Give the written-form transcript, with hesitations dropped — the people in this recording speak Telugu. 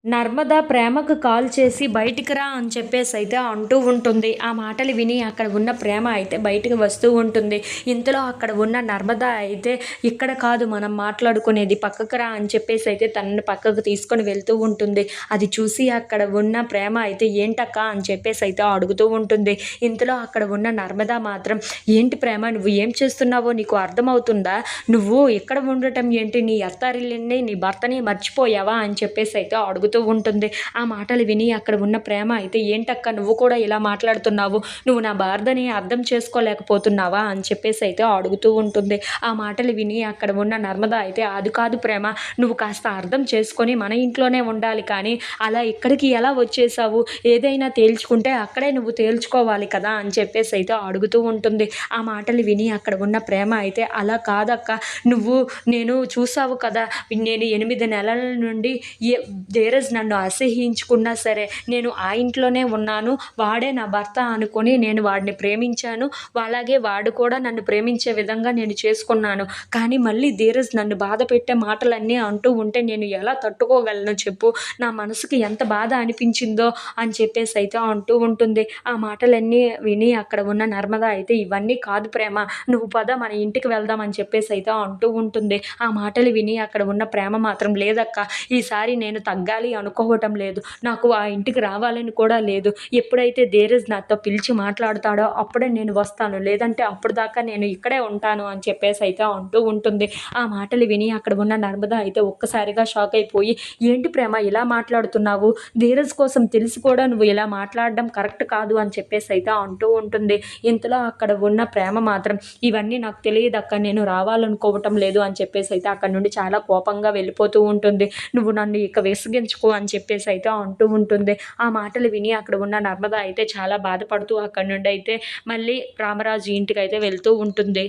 నర్మద ప్రేమకు కాల్ చేసి బయటికి రా అని చెప్పేసైతే అంటూ ఉంటుంది. ఆ మాటలు విని అక్కడ ఉన్న ప్రేమ అయితే బయటికి వస్తూ ఉంటుంది. ఇంతలో అక్కడ ఉన్న నర్మద అయితే ఇక్కడ కాదు మనం మాట్లాడుకునేది, పక్కకు రా అని చెప్పేసైతే తనని పక్కకు తీసుకొని వెళ్తూ ఉంటుంది. అది చూసి అక్కడ ఉన్న ప్రేమ అయితే ఏంటక్కా అని చెప్పేసైతే అడుగుతూ ఉంటుంది. ఇంతలో అక్కడ ఉన్న నర్మద మాత్రం ఏంటి ప్రేమ నువ్వు ఏం చేస్తున్నావో నీకు అర్థమవుతుందా? నువ్వు ఇక్కడ ఉండటం ఏంటి? నీ అత్తారిల్లిని నీ భర్తని మర్చిపోయావా అని చెప్పేసైతే అడుగుతూ ఉంటుంది. ఆ మాటలు విని అక్కడ ఉన్న ప్రేమ అయితే ఏంటక్క నువ్వు కూడా ఇలా మాట్లాడుతున్నావు, నువ్వు నా బాధని అర్థం చేసుకోలేకపోతున్నావా అని చెప్పేసి అయితే అడుగుతూ ఉంటుంది. ఆ మాటలు విని అక్కడ ఉన్న నర్మద అయితే అది కాదు ప్రేమ, నువ్వు కాస్త అర్థం చేసుకొని మన ఇంట్లోనే ఉండాలి కానీ అలా ఇక్కడికి ఎలా వచ్చేసావు, ఏదైనా తేల్చుకుంటే అక్కడే నువ్వు తేల్చుకోవాలి కదా అని చెప్పేసి అయితే అడుగుతూ ఉంటుంది. ఆ మాటలు విని అక్కడ ఉన్న ప్రేమ అయితే అలా కాదక్క, నువ్వు నేను చూసావు కదా, నేను 8 నెలల నుండి ధీరజ్ నన్ను అసహ్యించుకున్నా సరే నేను ఆ ఇంట్లోనే ఉన్నాను, వాడే నా భర్త అనుకొని నేను వాడిని ప్రేమించాను, అలాగే వాడు కూడా నన్ను ప్రేమించే విధంగా నేను చేసుకున్నాను. కానీ మళ్ళీ ధీరజ్ నన్ను బాధ పెట్టే మాటలన్నీ అంటూ ఉంటే నేను ఎలా తట్టుకోగలను చెప్పు, నా మనసుకి ఎంత బాధ అనిపించిందో అని చెప్పేసి అయితే అంటూ ఉంటుంది. ఆ మాటలన్నీ విని అక్కడ ఉన్న నర్మద అయితే ఇవన్నీ కాదు ప్రేమ, నువ్వు పద మన ఇంటికి వెళ్దాం అని చెప్పేసి అయితే అంటూ ఉంటుంది. ఆ మాటలు విని అక్కడ ఉన్న ప్రేమ మాత్రం లేదక్క, ఈసారి నేను తగ్గాలి అనుకోవటం లేదు, నాకు ఆ ఇంటికి రావాలని కూడా లేదు, ఎప్పుడైతే ధీరజ్ నాతో పిలిచి మాట్లాడతాడో అప్పుడే నేను వస్తాను, లేదంటే అప్పుడు దాకా నేను ఇక్కడే ఉంటాను అని చెప్పేసి అయితే అంటూ ఉంటుంది. ఆ మాటలు విని అక్కడ ఉన్న నర్మద అయితే ఒక్కసారిగా షాక్ అయిపోయి ఏంటి ప్రేమ ఇలా మాట్లాడుతున్నావు, ధీరజ్ కోసం తెలిసి కూడా నువ్వు ఇలా మాట్లాడడం కరెక్ట్ కాదు అని చెప్పేసి అయితే అంటూ ఉంటుంది. ఇంతలో అక్కడ ఉన్న ప్రేమ మాత్రం ఇవన్నీ నాకు తెలియదక్క, నేను రావాలనుకోవటం లేదు అని చెప్పేసి అయితే అక్కడ నుండి చాలా కోపంగా వెళ్ళిపోతూ ఉంటుంది. నువ్వు నన్ను ఇక విసిగించుకో అని చెప్పేసి అయితే అంటూ ఉంటుంది. ఆ మాటలు విని అక్కడ ఉన్న నర్మద అయితే చాలా బాధపడుతూ అక్కడి నుండి అయితే మళ్ళీ రామరాజు ఇంటికి అయితే వెళ్తూ ఉంటుంది.